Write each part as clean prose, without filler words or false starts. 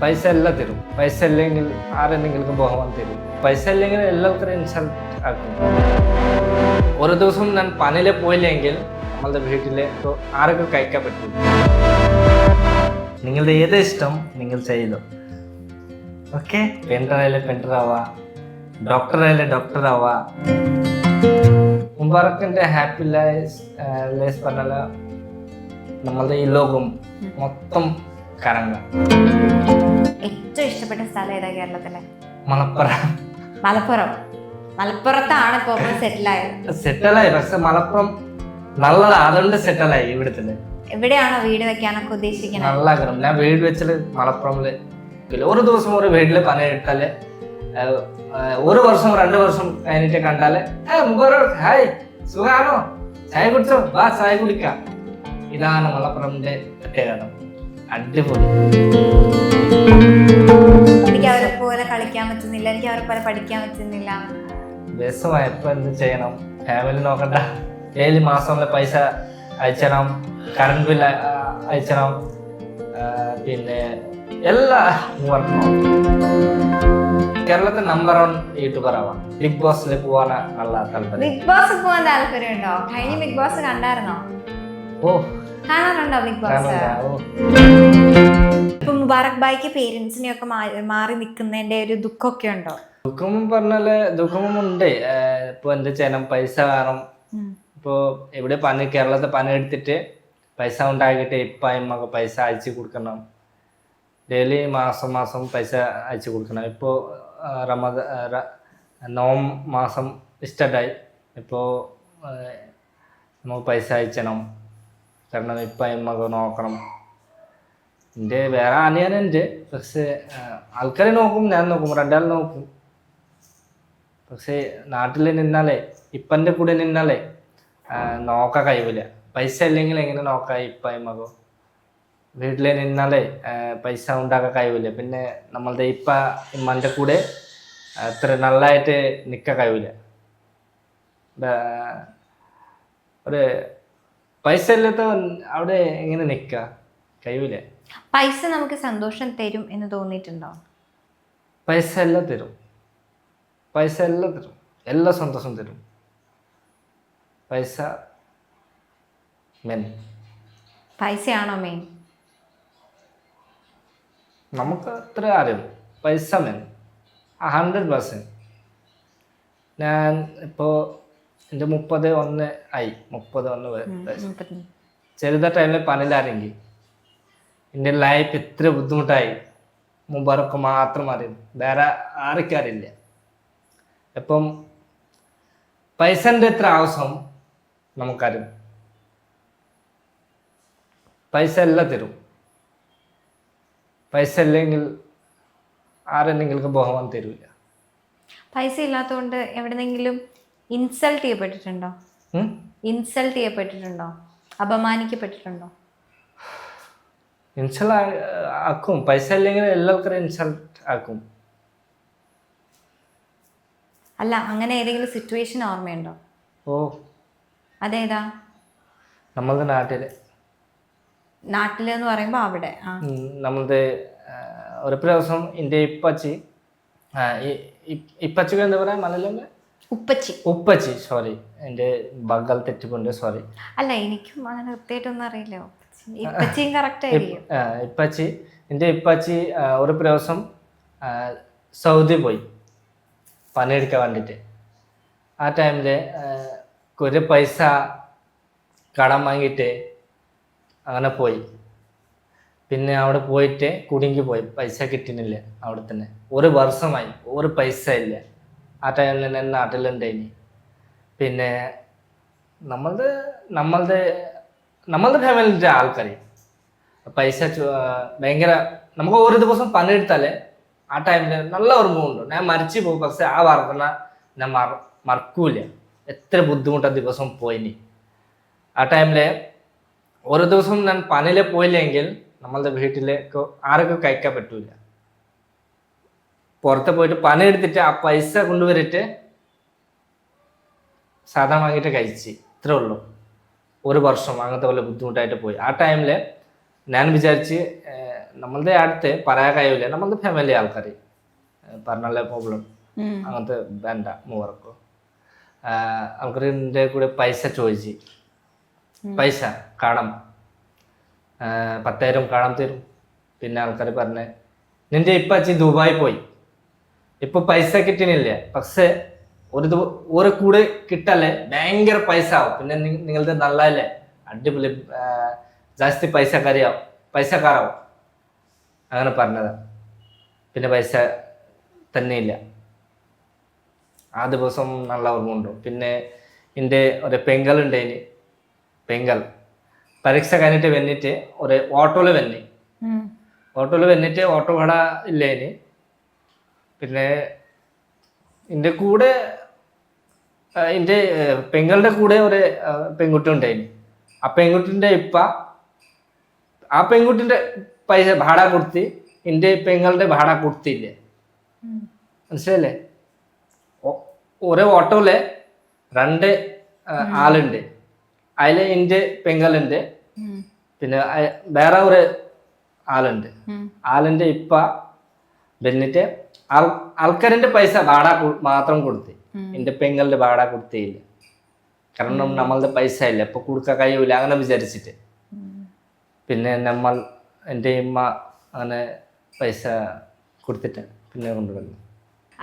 പൈസ എല്ലാം തരും. പൈസ ഇല്ലെങ്കിൽ ആരെന്തെങ്കിലും ബഹുമാനം തരും. പൈസ ഇല്ലെങ്കിൽ എല്ലാവർക്കും ഇൻസൾട്ട് ആക്കും. ഒരു ദിവസം ഞാൻ പണിയിൽ പോയില്ലെങ്കിൽ നമ്മളുടെ വീട്ടിൽ ആർക്കും കഴിക്കാൻ പറ്റില്ല. നിങ്ങളുടെ ഏത് ഇഷ്ടം നിങ്ങൾ ചെയ്തു. ഓക്കെ, പെയിൻറ്ററായാലും പെയിൻറ്റർ ആവാ, ഡോക്ടറായാലും ഡോക്ടർ ആവാ. മുബാറക്കിന്റെ ഹാപ്പി ലൈഫ് പറഞ്ഞാൽ നമ്മളുടെ ഈ ലോകം മൊത്തം കറങ്ങാം. ഏറ്റവും ഇഷ്ടപ്പെട്ട സ്ഥലം ഏതാ കേരളത്തിലെ? മലപ്പുറം. മലപ്പുറത്താണ് ഇപ്പൊ സെറ്റിലായത്. സെറ്റിലായി, പക്ഷെ മലപ്പുറം നല്ലതാ, അതുകൊണ്ട് സെറ്റിലായി. ഇവിടത്തില് എവിടെയാണോ വീട് വെക്കാനൊക്കെ ഉദ്ദേശിക്കുന്നത്? നല്ല ആഗ്രഹം. ഞാൻ വീട് വെച്ചാല് മലപ്പുറമില് ഒരു ദിവസം ഒരു വീട്ടില് പണിയെടുത്താല് ഒരു വർഷം 2 വർഷം കഴിഞ്ഞിട്ട് കണ്ടാല് ഹായ് സുഖാണോ, ചായ കുടിച്ചോ, വാ ചായ കുടിക്കാം. ഇതാണ് മലപ്പുറമിന്റെ പ്രത്യേകത. അടിപൊളി. എനിക്ക് അവരെ പോലെ കളിക്കാൻ പറ്റുന്നില്ല, എനിക്ക് അവരെ പോലെ പഠിക്കാൻ പറ്റുന്നില്ല. വിഷമായപ്പോ എന്ത് ചെയ്യണം? ഫാമിലി നോക്കണ്ട. ഡെയിലി മാസത്തിലെ പൈസ അയച്ചണം, കറണ്ട് ബില്ല് അയച്ചണം, പിന്നെ എല്ലാ വർക്കും. കേരളത്തിൽ നമ്പർ 1 യൂട്യൂബർ ആവാം. ബിഗ് ബോസിൽ പോവാൻ നല്ല താല്പര്യം. ബിഗ് ബോസ് പോവാൻ താല്പര്യമുണ്ടോ? കഴിഞ്ഞ ബിഗ് ബോസ് കണ്ടായിരുന്നോ? ഓ, കാണാറുണ്ടോ ബിഗ് ബോസ്? ഇപ്പൊ മുബാറക് ഭായിക്ക് പേരൻസിനെ ഒക്കെ മാറി നിൽക്കുന്നതിന്റെ ഒരു ദുഃഖമൊക്കെ ഉണ്ടോ? ദുഃഖം പറഞ്ഞാല് ദുഃഖമുണ്ട്. ഇപ്പൊ എന്ത് ചെയ്യണം? പൈസ വേണം. ഇപ്പോ എവിടെ കേരളത്തിൽ പണി എടുത്തിട്ട് പൈസ ഉണ്ടാക്കിയിട്ട് ഇപ്പം അമ്മക്ക് പൈസ അയച്ചു കൊടുക്കണം. ഡെയിലി മാസം പൈസ അയച്ചു കൊടുക്കണം. ഇപ്പോൾ മാസം സ്റ്റാർട്ടായി. ഇപ്പോൾ നമുക്ക് പൈസ അയച്ചണം. കാരണം ഇപ്പം അമ്മക്ക് നോക്കണം. എൻ്റെ വേറെ അനിയനുണ്ട്, പക്ഷേ ആൾക്കാരെ നോക്കും, ഞാൻ നോക്കും, 2 ആൾ നോക്കും. പക്ഷേ നാട്ടിൽ നിന്നാലേ, ഇപ്പൻ്റെ കൂടെ നിന്നാലേ നോക്കാൻ കഴിയില്ല. പൈസ ഇല്ലെങ്കിൽ എങ്ങനെ നോക്കാം? ഇപ്പം അമ്മക്ക് വീട്ടിൽ നിന്നാലേ പൈസ ഉണ്ടാക്കാൻ കഴിയില്ല. പിന്നെ നമ്മളുടെ ഇമ്മൻ്റെ കൂടെ അത്ര നല്ലതായിട്ട് നിൽക്കാൻ കഴിയില്ല. ഒരു പൈസ ഇല്ലാത്ത അവിടെ എങ്ങനെ നിൽക്കുക? കഴിയില്ല. പൈസ നമുക്ക് സന്തോഷം തരും എന്ന് തോന്നിയിട്ടുണ്ടോ? പൈസ എല്ലാം തരും. പൈസ എല്ലാം തരും, എല്ലാ സന്തോഷം തരും. പൈസ മെയിൻ. പൈസയാണോ മെയിൻ? നമുക്ക് അത്ര അറിയും. പൈസ മെയിൻ 100%. ഞാൻ ഇപ്പോൾ എൻ്റെ 31 ആയി. 31 ചെറുത ടൈമിൽ പണിയിലാരെങ്കിൽ എൻ്റെ ലൈഫ് ഇത്ര ബുദ്ധിമുട്ടായി മുബാറക്ക് മാത്രം അറിയും, വേറെ ആർക്കും അറിയില്ല. ഇപ്പം പൈസൻ്റെ എത്ര ആവശ്യം നമുക്കറിയും. പൈസ എല്ലാം തരും. പൈസ ഇല്ലെങ്കിൽ ആരെന്തെങ്കിലും ബഹുമാനം തരില്ല. പൈസ ഇല്ലാത്തതുകൊണ്ട് എവിടെന്നെങ്കിലും ഇൻസൾട്ട് ചെയ്യപ്പെട്ടിട്ടുണ്ടോ? ഇൻസൾട്ട് ചെയ്യപ്പെട്ടിട്ടുണ്ടോ? അപമാനിക്കപ്പെട്ടിട്ടുണ്ടോ? ഇൻസൾട്ട് ആക്കും. പൈസ ഇല്ലെങ്കിൽ എല്ലാവർക്കും ഇൻസൾട്ട് ആക്കും. അല്ല, അങ്ങനെ ഏതെങ്കിലും സിറ്റുവേഷൻ ഓർമ്മയുണ്ടോ? ഓ, അതേതാ? നമ്മളുടെ നാട്ടിലെന്ന് പറയുമ്പോൾ അവിടെ നമ്മളുടെ ഒരു പ്രാവശ്യം എൻ്റെ ഇപ്പച്ചിക്ക് എന്താ പറയാ മലയാളം? ഉപ്പച്ചി. സോറി, എൻ്റെ ബഗൽ തെറ്റിപ്പോണ്ട്, സോറി. അല്ല, എനിക്കും അങ്ങനെ കൃത്യമായിട്ടൊന്നും അറിയില്ല. ഇപ്പച്ചിയും കറക്റ്റ് ആയിരിക്കും. എൻ്റെ ഇപ്പച്ചി ഒരു പ്രാവശ്യം സൗദി പോയി പണിയെടുക്കാൻ വേണ്ടിയിട്ട്. ആ ടൈമിൽ കുറേ പൈസ കടം വാങ്ങിയിട്ട് അങ്ങനെ പോയി. പിന്നെ അവിടെ പോയിട്ട് കുടുങ്ങിപ്പോയി, പൈസ കിട്ടുന്നില്ല. അവിടെ തന്നെ 1 വർഷമായി, ഒരു പൈസ ഇല്ല. ആ ടൈമിൽ തന്നെ നാട്ടിലുണ്ടായിനി. പിന്നെ നമ്മളുടെ ഫാമിലിൻ്റെ ആൾക്കാർ പൈസ ഭയങ്കര, നമുക്ക് ഒരു ദിവസം പണിയെടുത്താലേ ആ ടൈമിൽ നല്ല ഓർമ്മയുണ്ട്. ഞാൻ മരിച്ചു പോകും, പക്ഷെ ആ വർദ്ധന ഞാൻ മറക്കൂല. എത്ര ബുദ്ധിമുട്ടാ ദിവസം പോയിനി. ആ ടൈമിൽ ഒരു ദിവസം ഞാൻ പണിയിൽ പോയില്ലെങ്കിൽ നമ്മളുടെ വീട്ടിലേക്ക് ആർക്കും കഴിക്കാൻ പറ്റൂല. പുറത്ത് പോയിട്ട് പണിയെടുത്തിട്ട് ആ പൈസ കൊണ്ടുവരിട്ട് സാധനം വാങ്ങിയിട്ട് കഴിച്ച്. ഇത്രേ ഉള്ളൂ. 1 വർഷം അങ്ങനത്തെ പോലെ ബുദ്ധിമുട്ടായിട്ട് പോയി. ആ ടൈമിൽ ഞാൻ വിചാരിച്ച് നമ്മളുടെ അടുത്ത് പറയാൻ കഴിയില്ല, നമ്മളുടെ ഫാമിലി ആൾക്കാർ പറഞ്ഞുള്ള പ്രോബ്ലം അങ്ങനത്തെ വേണ്ട മൂവർക്കും. ആൾക്കാരിൻ്റെ കൂടെ പൈസ ചോദിച്ച്, പൈസ കടം 10,000 കടം തരും. പിന്നെ ആൾക്കാർ പറഞ്ഞ് നിന്റെ ഇപ്പം അച്ഛൻ ദുബായി പോയി, ഇപ്പൊ പൈസ കിട്ടണില്ല, പക്ഷെ ഒരു കൂടെ കിട്ടല്ലേ ഭയങ്കര പൈസ ആവും, പിന്നെ നിങ്ങളുടെ നല്ലല്ലേ അടിപൊളി ജാസ്തി പൈസക്കാരാവും അങ്ങനെ പറഞ്ഞത്. പിന്നെ പൈസ തന്നെയില്ല. ആ ദിവസം നല്ല ഓർമ്മയുണ്ടോ. പിന്നെ എൻ്റെ ഒരു പെങ്ങളുണ്ടേന്, പെങ്ങൾ പരീക്ഷ കഴിഞ്ഞിട്ട് വന്നിട്ട് ഒരു ഓട്ടോയിൽ വന്നിട്ട് ഓട്ടോ കട ഇല്ലേന്. പിന്നെ എൻ്റെ കൂടെ എൻ്റെ പെങ്ങളുടെ കൂടെ ഒരു പെൺകുട്ടി ഉണ്ടായിന്. ആ പെൺകുട്ടിൻ്റെ ആ പെൺകുട്ടിൻ്റെ പൈസ ഭാട കൊടുത്ത് എൻ്റെ പെങ്ങളുടെ ഭാട കൊടുത്തില്ലേ, മനസ്സിലല്ലേ. ഒരു ഓട്ടോയില് 2 ആളുണ്ട്, അതിൽ എൻ്റെ പെങ്ങളുണ്ട്, പിന്നെ വേറെ ഒരു ആളുണ്ട്. ആളിൻ്റെ വന്നിട്ട് ആൾക്കാരിന്റെ പൈസ ഭാട മാത്രം കൊടുത്ത് എൻ്റെ പെങ്ങളുടെ ഭാട കൊടുത്തില്ല. കാരണം നമ്മളുടെ പൈസ ഇല്ല, ഇപ്പൊ കൊടുക്കാൻ കഴിയൂല അങ്ങനെ വിചാരിച്ചിട്ട്. പിന്നെ എൻ്റെ ഉമ്മ അങ്ങനെ പൈസ കൊടുത്തിട്ട് പിന്നെ കൊണ്ടുവന്നു.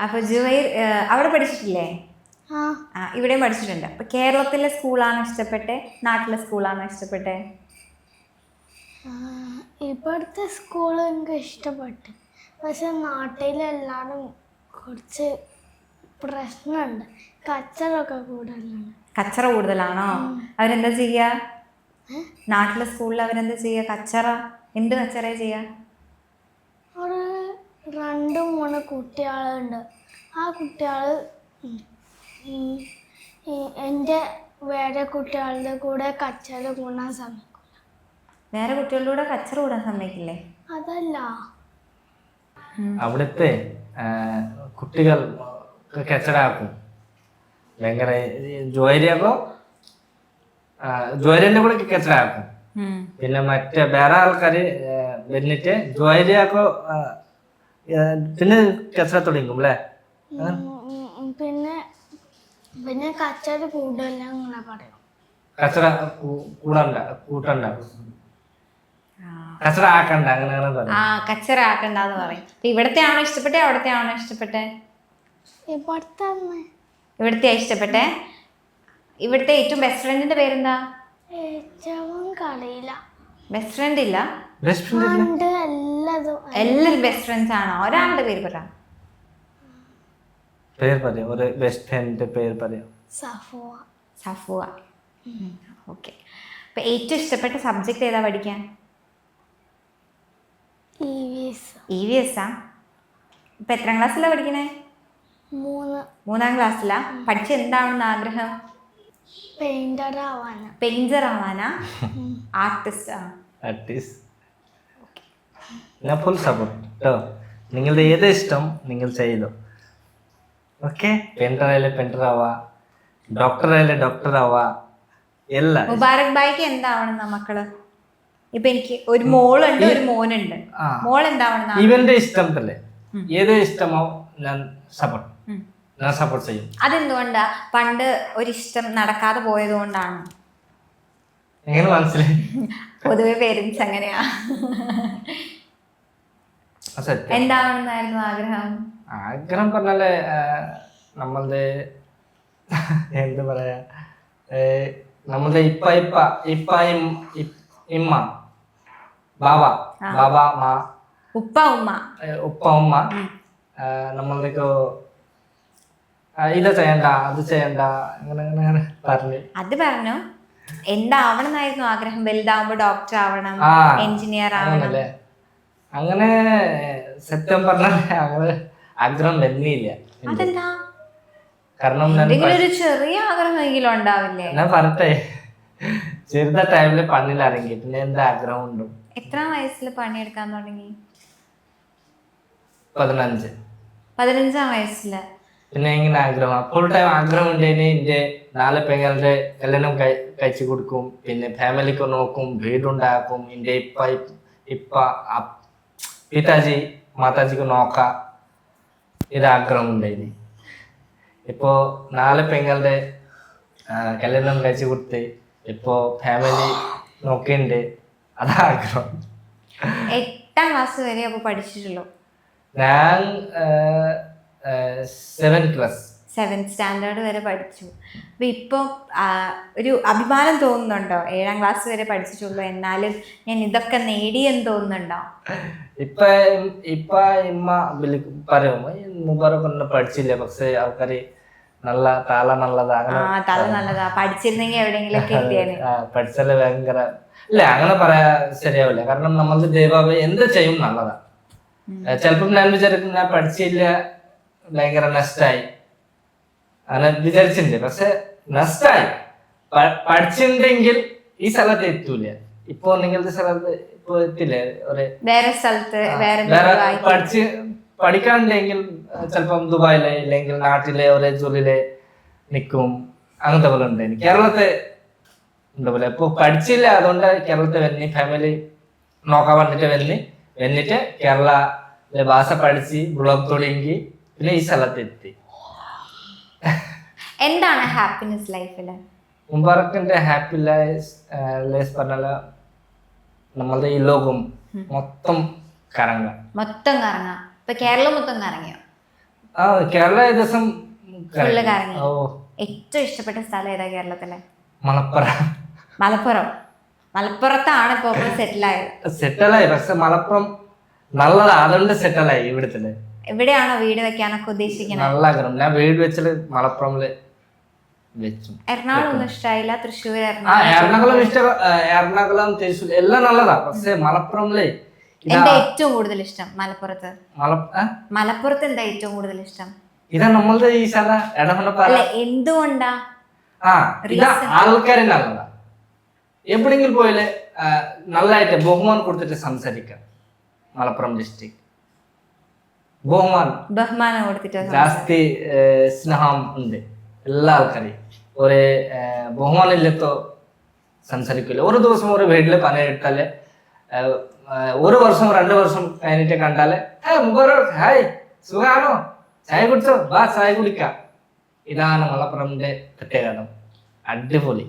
അപ്പൊ ജുവൈർ അവിടെ പഠിച്ചിട്ടില്ലേ? ഇവിടെയും പഠിച്ചിട്ടുണ്ട്. അപ്പൊ കേരളത്തിലെ സ്കൂളാണോ ഇഷ്ടപ്പെട്ടെ, നാട്ടിലെ സ്കൂളാണോ ഇഷ്ടപ്പെട്ടെ? ഇവിടുത്തെ സ്കൂൾ എനിക്ക് ഇഷ്ടപ്പെട്ടു. പക്ഷെ നാട്ടിലെല്ലാവരും കുറച്ച് പ്രശ്നമുണ്ട്, കച്ചറൊക്കെ കൂടുതലുണ്ട്. കച്ചറ കൂടുതലാണോ? അവരെന്താ ചെയ്യാ? നാട്ടിലെ സ്കൂളിൽ അവരെന്താ ചെയ്യാ? കച്ചറ എന്ത് കച്ചറ ചെയ്യാ? ഒരു 2-3 കുട്ടികളുണ്ട്. ആ കുട്ടികൾ എൻ്റെ വേറെ കുട്ടികളുടെ കൂടെ കച്ചറ കൂടാൻ സമ്മതിക്കില്ല. വേറെ കുട്ടികളുടെ കൂടെ കച്ചറ കൂടാൻ സമ്മതിക്കില്ലേ? അതല്ല, അവിടുത്തെ കുട്ടികൾ കച്ചടാക്കും ഭയങ്കര. ജോയരിന്റെ കൂടെ കച്ചടാക്കും. പിന്നെ മറ്റേ വേറെ ആൾക്കാര് വന്നിട്ട് ജോയരിയാക്കോ പിന്നെ കച്ചറ തുടങ്ങും അല്ലേ. പിന്നെ കച്ചറ കൂടുതൽ അങ്ങനെ പറയും. കച്ചറ കൂട്ടണ്ട, കച്ചറ ആക്കണ്ട, അങ്ങനെ പറയും. കച്ചറ ആക്കണ്ടെന്ന് പറയും. അപ്പൊ ഇവിടത്തെ ആണോ ഇഷ്ടപ്പെട്ടെ, അവിടത്തെ ആണോ ഇഷ്ടപ്പെട്ടെ? ഇവിടത്തെ ഇഷ്ടപ്പെട്ടെ. ഇവിടുത്തെ ഏറ്റവും ബെസ്റ്റ് ഫ്രണ്ടിന്റെ പേരെന്താ? ഏറ്റവും കളിയില്ല. ബെസ്റ്റ് ഫ്രണ്ട് ഇല്ല? എല്ലാരും ബെസ്റ്റ് ഫ്രണ്ട്സ് ആണോ? ഒരാളുടെ പേര് പറയാം. ഒരു ബെസ്റ്റ് ഫ്രണ്ടിന്റെ പേര് പറയാം. സഫുവ. ഓക്കെ. അപ്പൊ ഏറ്റവും ഇഷ്ടപ്പെട്ട സബ്ജക്ട് ഏതാ പഠിക്കാൻ? EVS ആ? ഇപ്പൊ എത്രാം ക്ലാസ്സിലാ പഠിക്കണേ? 3-ാം ക്ലാസ്സിലാ. പഠിച്ച എന്താണെന്ന് ആഗ്രഹം? പെയിന്റർ ആവാനാ? ആർട്ടിസ്റ്റ്? ഞാൻ ഫുൾ സപ്പോർട്ട് കേട്ടോ. നിങ്ങളുടെ ഏത് ഇഷ്ടം നിങ്ങൾ ചെയ്തോ. ഓക്കെ. പെയിന്റർ ആയാലും പെയിന്റർ ആവാ, ഡോക്ടർ ആയാലും ഡോക്ടർ ആവാ, എല്ലാം. മുബാറക് ഭായിക്ക് എന്താവണം മക്കള്? ഇപ്പൊ എനിക്ക് ഒരു മോളുണ്ട്, ഒരു മോനുണ്ട്. മോൾ എന്താവണം? ഇവന്റെ ഇഷ്ടം തന്നെ, ഏത് ഇഷ്ടമോ ഞാൻ സപ്പോർട്ട് ചെയ്യും. അതെന്തുകൊണ്ടാ? പണ്ട് ഒരിഷ്ടം നടക്കാതെ പോയത് കൊണ്ടാണ്. എങ്ങനെ മനസ്സിലായി? പൊതുവെ പേരൻസ് അങ്ങനെയാ. എന്താണെന്നായിരുന്നു ആഗ്രഹം? ആഗ്രഹം പറഞ്ഞാല് നമ്മളുടെ എന്ത് പറയാ, നമ്മളുടെ ഇമ്മ ഉപ്പ ഉമ്മ നമ്മൾക്ക് ഇത് ചെയ്യണ്ട അത് ചെയ്യണ്ട അങ്ങനെ പറഞ്ഞു. അത് പറഞ്ഞു. എന്താവണം എന്നായിരുന്നു ആഗ്രഹം? വലുതാവുമ്പോ ഡോക്ടർ ആവണം, എഞ്ചിനീയർ ആവണം. അങ്ങനെ സത്യം പറഞ്ഞാൽ അങ്ങനെ ആഗ്രഹം വരുന്നില്ല. അതെന്താ? കാരണം ഒരു ചെറിയ ആഗ്രഹമെങ്കിലും ഉണ്ടാവില്ലേ? ഞാൻ പറഞ്ഞേ, ചെറുത ടൈമില് പണിയിലിറങ്ങി പിന്നെ എന്താ ആഗ്രഹം ഉണ്ടോ? എത്രാം വയസ്സിൽ പണിയെടുക്കാൻ തുടങ്ങി? 15-ാം വയസ്സില്. പിന്നെ എങ്ങനെ ആഗ്രഹം? ഫുൾ ടൈം ആഗ്രഹം ഉണ്ടെങ്കിൽ എന്റെ 4 പെങ്ങളുടെ കല്യാണം കഴിച്ചു കൊടുക്കും, പിന്നെ ഫാമിലിക്ക് നോക്കും, വീടുണ്ടാക്കും. എന്റെ പിതാജി മാതാജിക്ക് നോക്കാം ഇതാഗ്രഹം ഉണ്ടായിന്. ഇപ്പോ 4 പെങ്ങളുടെ കല്യാണം കഴിച്ചു കൊടുത്ത് ഇപ്പോ ഫാമിലി നോക്കിണ്ട്, അതാഗ്രഹം. 8ാം ക്ലാസ് വരെ അപ്പൊ പഠിച്ചിട്ടുള്ളൂ? ഞാൻ 7th ക്ലാസ് 7th സ്റ്റാൻഡേർഡ് വരെ പഠിച്ചു. അപ്പൊ ഇപ്പൊ ഒരു അഭിമാനം തോന്നുന്നുണ്ടോ? 7ാം ക്ലാസ് വരെ പഠിച്ചിട്ടുള്ളൂ, എന്നാലും ഞാൻ ഇതൊക്കെ നേടിയെന്ന് തോന്നുന്നുണ്ടോ? ഇപ്പൊ ഇമ്മ പറയും മുബാറക്ക് പഠിച്ചില്ല, പക്ഷെ ആൾക്കാര് നല്ല തല നല്ലതാ, തല നല്ലതാ, പഠിച്ചിരുന്നെങ്കിൽ എവിടെയെങ്കിലും ഒക്കെ എത്തിയേനെ. പഠിച്ചല്ലേ ഭയങ്കര ഇല്ല, അങ്ങനെ പറയാ ശരിയാവില്ല. കാരണം നമ്മൾക്ക് ദൈവം എന്ത് ചെയ്യും നല്ലതാ. ചിലപ്പം ഞാൻ വിചാരിക്കും ഞാൻ പഠിച്ചില്ല ഭയങ്കര നഷ്ടായി അങ്ങനെ വിചാരിച്ചിട്ടുണ്ട്, പക്ഷെ നഷ്ടായി. പഠിച്ചിട്ടുണ്ടെങ്കിൽ ഈ സ്ഥലത്ത് എത്തൂല. ഇപ്പൊ നിങ്ങളുടെ സ്ഥലത്ത് ഇപ്പൊ എത്തില്ലേ, വേറെ സ്ഥലത്ത് വേറെ പഠിക്കാനുണ്ടെങ്കിൽ ചിലപ്പം ദുബായിലെ ഇല്ലെങ്കിൽ നാട്ടിലെ ഒരേ ജോലിയിലെ നിൽക്കും, അങ്ങനത്തെ പോലെ ഉണ്ട്. കേരളത്തെ എന്താ പോലെ ഇപ്പൊ പഠിച്ചില്ല, അതുകൊണ്ട് കേരളത്തെ വന്നി ഫാമിലി നോക്കാൻ വേണ്ടിട്ട് വന്നിട്ട് കേരള ഭാഷ പഠിച്ച് ബ്ലോഗ് തുടങ്ങി പിന്നെ ഈ സ്ഥലത്ത് എത്തി. എന്താണ് ഹാപ്പിനെസ് ലൈഫില്? മുബാറക്കിന്റെ ഹാപ്പി ലൈഫ് പറഞ്ഞാല് നമ്മളുടെ ഈ ലോകം മൊത്തം കറങ്ങാം. ഇപ്പൊ കേരളം മൊത്തം കറങ്ങിയോ? കേരള ഏകദേശം ഫുള്ള് കറങ്ങി. ഏറ്റവും ഇഷ്ടപ്പെട്ട സ്ഥലം ഏതാ കേരളത്തിലെ? മലപ്പുറം. മലപ്പുറത്താണ് ഇപ്പൊ സെറ്റിലായി. പക്ഷെ മലപ്പുറം നല്ലതാ, അതുകൊണ്ട് സെറ്റിലായി. ഇവിടത്തില് എവിടെയാണോ വീട് വെക്കാനൊക്കെ ഉദ്ദേശിക്കുന്നത്? നല്ല ആഗ്രഹം. ഞാൻ വീട് വെച്ചത് മലപ്പുറമില് വെച്ചു. എറണാകുളം ഒന്നും ഇഷ്ടമായില്ല? തൃശ്ശൂർ, എറണാകുളം ഇഷ്ടം. എറണാകുളം, തൃശ്ശൂർ എല്ലാം നല്ലതാ, പക്ഷെ മലപ്പുറമില് എന്താ ഏറ്റവും കൂടുതൽ ഇഷ്ടം? മലപ്പുറത്ത് എന്താ ഏറ്റവും കൂടുതൽ ഇഷ്ടം? ഇതാ നമ്മളുടെ ഈ സ്ഥല അല്ല, എന്തുകൊണ്ടാ? ഇതാ ആൾക്കാരെ നല്ലതാ. എവിടെങ്കിലും പോയാല് നല്ലതായിട്ട് ബഹുമാനം കൊടുത്തിട്ട് സംസാരിക്കാം. മലപ്പുറം ഡിസ്ട്രിക്ട് ബഹുമാനം കൊടുത്തിട്ട് ജാസ്തി സ്നേഹം ഉണ്ട്. എല്ലാ ആൾക്കാരെയും ഒരു ബഹുമാനം ഇല്ലാത്തോ സംസാരിക്കില്ല. ഒരു ദിവസം ഒരു വീട്ടില് പണിയെടുത്താല് 1 വർഷം 2 വർഷം കഴിഞ്ഞിട്ട് കണ്ടാല് മുബാറക് ഹായ് സുഖാണോ, ചായ കുടിച്ചോ, വാ ചായ കുടിക്കാം. ഇതാണ് മലപ്പുറമിന്റെ പ്രത്യേകത. അടിപൊളി.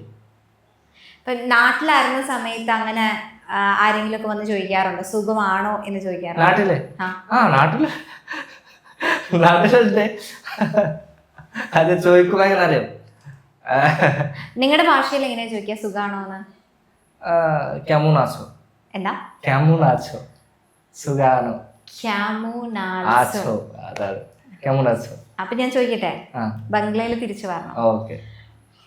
ഇപ്പൊ നാട്ടിലായിരുന്ന സമയത്ത് അങ്ങനെ ആരെങ്കിലും ഒക്കെ വന്ന് ചോദിക്കാറുണ്ടോ സുഖമാണോ എന്ന് ചോദിക്കാറുണ്ടോ? നാട്ടിലുണ്ട്. അത് ചോദിക്കുമ്പോ എങ്ങനെ അറിയാം? നിങ്ങളുടെ ഭാഷയിൽ എങ്ങനെയാ ചോദിക്കുക സുഖാണോന്ന്? ക്യാമൂനാച്ചോ. എന്താ? ക്യാമൂനാച്ചോ, സുഖാണോ. ക്യാമൂനാച്ചോ. അതാണ് ക്യാമൂനാച്ചോ. അപ്പൊ ഞാൻ ചോദിക്കട്ടെ, ബംഗ്ലയിൽ തിരിച്ചു പറഞ്ഞു. ഓക്കെ.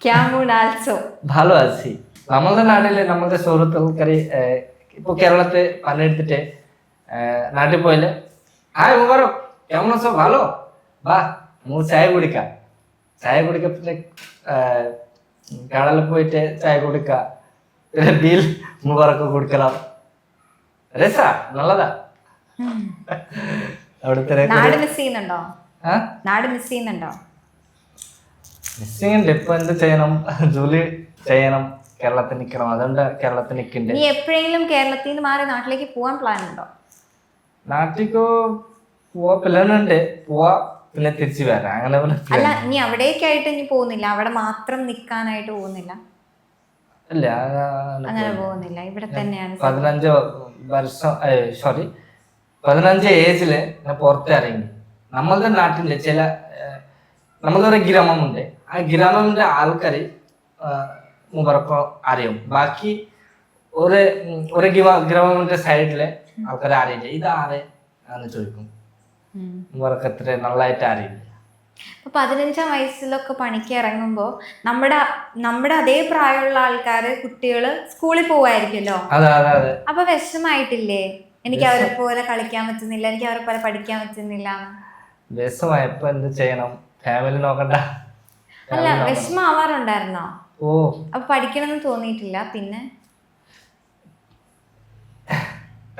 ക്യാമൂനാച്ചോ. ভালো আছি. നമ്മളുടെ നാട്ടില് നമ്മളുടെ സുഹൃത്തുക്കറി ഇപ്പൊ കേരളത്തിൽ പണിയെടുത്തിട്ട് നാട്ടിൽ പോയില്ലേ, ഹായ് മുബാറക് কেমন আছো, ভালো, বাহ നമുക്ക് ചായ കുടിക്കാം. ചായ കുടിക്കപ്പിന്നെ കടലിൽ പോയിട്ട് ചായ കുടിക്കാം, പിന്നെ ബിൽ മുബാറക്ക് കൊടുക്കണം. രസാ, നല്ലതാ. അവിടുത്തെ നാട് മിസ് ചെയ്യുന്നുണ്ടോ? നാട് മിസ് ചെയ്യുന്നുണ്ടോ? മിസ്സിംഗ് ഉണ്ട്. ഇപ്പൊ എന്ത് ചെയ്യണം, ജോലി ചെയ്യണം, കേരളത്തിൽ നിൽക്കണം. അതുകൊണ്ട് കേരളത്തിൽ നിൽക്കണ്ടേ. നീ എപ്പോഴെങ്കിലും കേരളത്തിൽ നിന്ന് മാറി നാട്ടിലേക്ക് പോവാൻ പ്ലാൻ ഉണ്ടോ? നാട്ടിലേക്ക് പോവാ പ്ലാനുണ്ട്. പോവാ പിന്നെ തിരിച്ചു വരാം, അങ്ങനെ. അല്ല, നീ അവിടേക്കായിട്ട് ഇനി പോകുന്നില്ല, അവിടെ മാത്രം നിൽക്കാനായിട്ട് പോകുന്നില്ല? ഇല്ല, അങ്ങനെ പോകുന്നില്ല, ഇവിടെ തന്നെയാണ്. 15 ഏജില് ഞാൻ പുറത്തിറങ്ങി. നമ്മളുടെ നാട്ടിലെ നമ്മളുടെ ഒരു ഗ്രാമമുണ്ട്. ആ ഗ്രാമത്തിന്റെ ആൾക്കാര് മുബാറക്ക് അറിയും. ബാക്കി ഒരു ഗ്രാമത്തിന്റെ സൈഡിലെ ആൾക്കാരെ അറിയില്ല. ഇതാരെ എന്ന് ചോദിക്കും. മുബാറക്ക് അത്ര നല്ലതായിട്ട് അറിയില്ല. 15 വയസ്സിലൊക്കെ പണിക്ക് ഇറങ്ങുമ്പോ നമ്മുടെ അതേ പ്രായമുള്ള ആൾക്കാര്, കുട്ടികള് സ്കൂളിൽ പോവായിരിക്കുമല്ലോ. അതെ. അപ്പൊ വിഷമായിട്ടില്ലേ? എനിക്ക് അവരെ പോലെ കളിക്കാൻ പറ്റുന്നില്ല, എനിക്ക് അവരെ പോലെ പഠിക്കാൻ പറ്റുന്നില്ല. വിഷമായപ്പോ എന്ത് ചെയ്യണം, ഫാമിലി നോക്കണ്ട. അല്ല, വിഷമാവാറുണ്ടായിരുന്നോ? അപ്പൊ പഠിക്കണമെന്ന് തോന്നിയിട്ടില്ല? പിന്നെ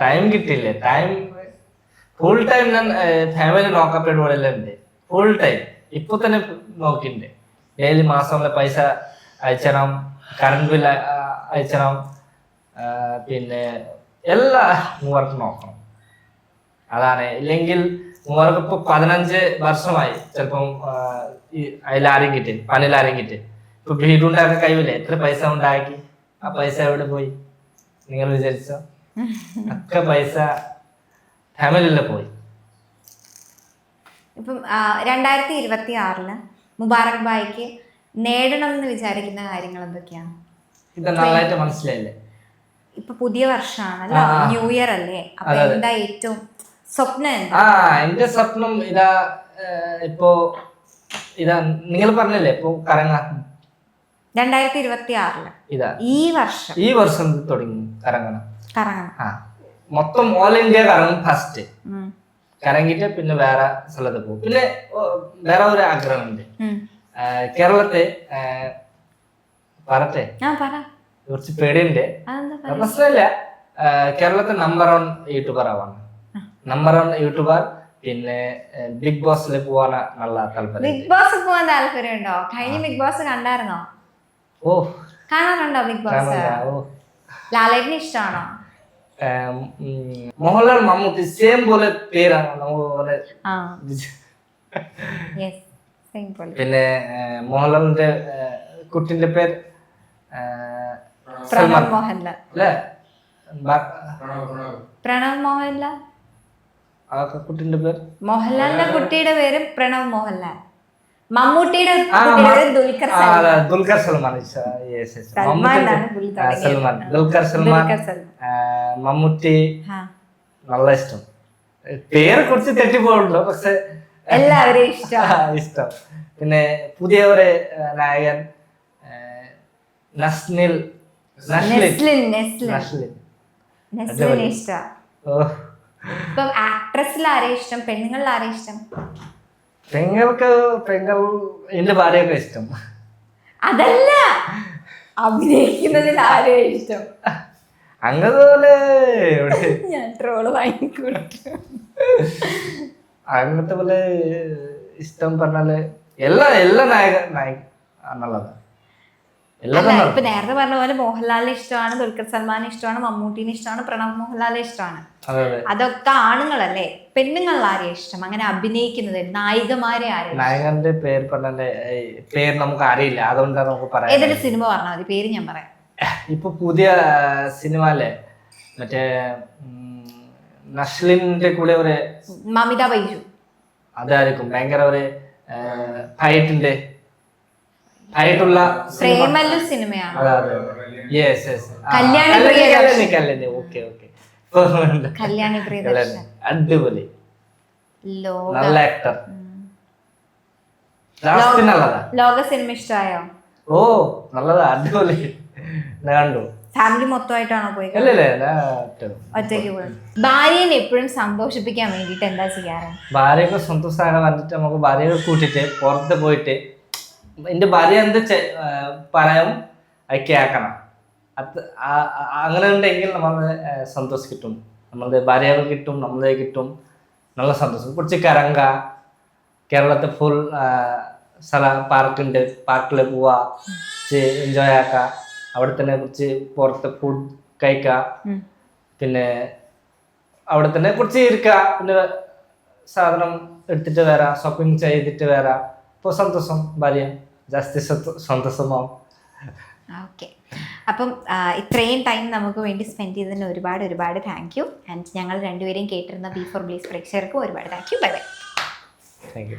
ടൈം കിട്ടില്ലേ. ഫുൾ ടൈം ഞാൻ ഫാമിലി നോക്കപ്പെടുമ്പോഴല്ലേ ഫുൾ ടൈം. ഇപ്പൊ തന്നെ നോക്കിണ്ട്. ഡെയിലി മാസമുള്ള പൈസ അയച്ചണം, കറണ്ട് ബില്ല് അയച്ചണം, പിന്നെ എല്ലാ വർക്ക് നോക്കണം. അതാണ്. ഇല്ലെങ്കിൽ മൂവർക്ക് ഇപ്പൊ 15 വർഷമായി ചിലപ്പം അതിലാരും കിട്ടി, പണിയിലാരും കിട്ടി. ഇപ്പൊ വീടുണ്ടാക്കാൻ കഴിയില്ലേ? എത്ര പൈസ ഉണ്ടാക്കി, ആ പൈസ എവിടെ പോയി നിങ്ങൾ വിചാരിച്ചോ? ഒക്കെ പൈസ ഫാമിലിയിലെ പോയി. ഇപ്പം 2026 മുബാറക് ഭായിക്ക് നേടണം എന്ന് വിചാരിക്കുന്ന കാര്യങ്ങൾ എന്തൊക്കെയാണ്? ഇത് നന്നായിട്ട് മനസ്സിലായില്ലേ? ഇപ്പൊ പുതിയ വർഷമാണല്ലോ, ന്യൂ ഇയർ അല്ലേ, അപ്പൊ എന്താ ഏറ്റവും സ്വപ്നം എന്താ? എന്റെ സ്വപ്നം ഇതാ, ഇപ്പോ ഇതാ നിങ്ങൾ പറഞ്ഞല്ലേ ഇപ്പൊ കറങ്ങ 2026 ഇതാ ഈ വർഷം തുടങ്ങി കറങ്ങണം. മൊത്തം ഓൾ ഇന്ത്യ കറങ്ങും ഫസ്റ്റ്. കറങ്ങിട്ട് പിന്നെ വേറെ സ്ഥലത്ത് പോകും. പിന്നെ വേറെ ഒരു ആഗ്രഹമുണ്ട്, കേരളത്തെ പറട്ടെ കുറച്ച് പേടിയുണ്ട്, പ്രശ്നമില്ല. കേരളത്തെ നമ്പർ 1 യൂട്യൂബർ ആവാണ്. Number 1 YouTuber. പിന്നെ ബിഗ് ബോസിൽ പോവാൻ നല്ല താല്പര്യം. ബിഗ് ബോസ് പോവാൻ താല്പര്യമുണ്ടോ? കഴിഞ്ഞ ബിഗ് ബോസ് കണ്ടായിരുന്നോ? ഓ, കാണാറുണ്ടോ ബിഗ് ബോസ്? ലാലേട്ടന് ഇഷ്ടമാണോ? മോഹൻലാൽ മമ്മൂട്ടി സെയിം പോലെ പേരാണ് നമുക്ക്. പിന്നെ മോഹൻലാലിന്റെ കുട്ടിന്റെ പേര് പ്രണവ് മോഹൻലാൽ അല്ലേ? പ്രണവ് മോഹൻലാൽ. ആ കുട്ടിന്റെ പേര് മോഹൻലാലിന്റെ കുട്ടിയുടെ പേര് പ്രണവ് മോഹൻലാൽ. മമ്മൂട്ടിയുടെ ദുൽഖർ സൽമാൻ. ദുൽഖർ സൽമാൻ. മമ്മൂട്ടി നല്ല ഇഷ്ടം. പേരെ കുറിച്ച് തെറ്റിപ്പോയിട്ടുണ്ടോ, പക്ഷെ എല്ലാവരും ഇഷ്ടം. പിന്നെ പുതിയ ഒരു നായകൻ നസ്ലിൻ ഇഷ്ടം. ഇപ്പം ആക്ട്രസിൽ ആരെ ഇഷ്ടം? പെണ്ണുങ്ങളിൽ ആരെ ഇഷ്ടം? പെങ്ങൾ എന്റെ ഭാര്യയൊക്കെ ഇഷ്ടം. അതല്ല, അഭിനയിക്കുന്നതിൽ ആരെ ഇഷ്ടം? അങ്ങനത്തെ ഞാൻ ട്രോള് വാങ്ങിക്കൊടുത്തു. അങ്ങനത്തെ പോലെ ഇഷ്ടം പറഞ്ഞാല് എല്ലാ നായക നല്ലതാണ്. ഇപ്പൊ നേരത്തെ പറഞ്ഞ പോലെ മോഹൻലാലിനെ ഇഷ്ടമാണ്, ദുൽഖർ സൽമാനെ ഇഷ്ടമാണ്, മമ്മൂട്ടിനെ ഇഷ്ടമാണ്, പ്രണവ് മോഹൻലാലിനെ ഇഷ്ടമാണ്. അതൊക്കെ ആണുങ്ങളല്ലേ. പെണ്ണുങ്ങളിൽ ആരെ ഇഷ്ടം? അങ്ങനെ അഭിനയിക്കുന്നത് നായികമാരെ ആരെ? നായകന്റെ പേര് പറഞ്ഞാല് പേര് നമുക്ക് അറിയില്ല, അതുകൊണ്ടാണ് നമുക്ക് പറയാം. ഏതൊരു സിനിമ പറഞ്ഞാൽ മതി, പേര് ഞാൻ പറയാം. ഇപ്പൊ പുതിയ സിനിമ അല്ലേ, മറ്റേ നസ്ലിന്റെ കൂടെ ഒരു മമിത ബൈജു. അതായിരിക്കും ഭയങ്കര ഒരു ഫൈറ്റിന്റെ ഫൈറ്റുള്ള പ്രേമല്ലു സിനിമയാണ്. കല്യാണി പ്രിയദർശൻ അടിപൊളി, നല്ല ആക്ടർ. ലോക സിനിമ ഇഷ്ടമായോ? ഓ നല്ലതാ, അടിപൊളി. കണ്ടു. ഫാമിലി മൊത്തമായിട്ടാണോ പോയി? ഒറ്റയ്ക്ക് പോയി. ഭാര്യനെ എപ്പോഴും സന്തോഷിപ്പിക്കാൻ വേണ്ടിട്ട് എന്താ ചെയ്യാറ്? ഭാര്യയൊക്കെ സന്തോഷമാകാൻ വേണ്ടിട്ട് നമുക്ക് ഭാര്യയെ കൂട്ടിട്ട് പുറത്ത് പോയിട്ട് എന്റെ ഭാര്യ എന്ത് പറയാം അത് കേൾക്കണം. അങ്ങനെ ഉണ്ടെങ്കിൽ നമ്മൾ സന്തോഷം കിട്ടും. നമ്മളുടെ ഭാര്യയെ കിട്ടും, നമ്മളെ കിട്ടും, നല്ല സന്തോഷം. കുറച്ച് കറങ്ങ, കേരളത്തെ ഫുൾ സ്ഥലം പാർക്കുണ്ട്, പാർക്കിൽ പോവാ, എൻജോയ് ആക്കുക. അവിടെ തന്നെ കുറച്ച് പുറത്ത് ഫുഡ് കഴിക്കുക, പിന്നെ അവിടെ തന്നെ കുറച്ച് ഇരിക്കുക, പിന്നെ സാധനം എടുത്തിട്ട് വരാം, ഷോപ്പിംഗ് ചെയ്തിട്ട് വരാം. ഇപ്പോൾ സന്തോഷം, ഭാര്യ ജാസ്തി സന്തോഷമാവും. ഓക്കെ, അപ്പം ഇത്രയും ടൈം നമുക്ക് വേണ്ടി സ്പെൻഡ് ചെയ്തതിന് ഒരുപാട് താങ്ക് യു. ആൻഡ് ഞങ്ങൾ രണ്ടുപേരെയും കേട്ടിരുന്ന ബി4 ബ്ലീസ് പ്രേക്ഷകർക്കും ഒരുപാട് thank you. Bye bye. Thank you.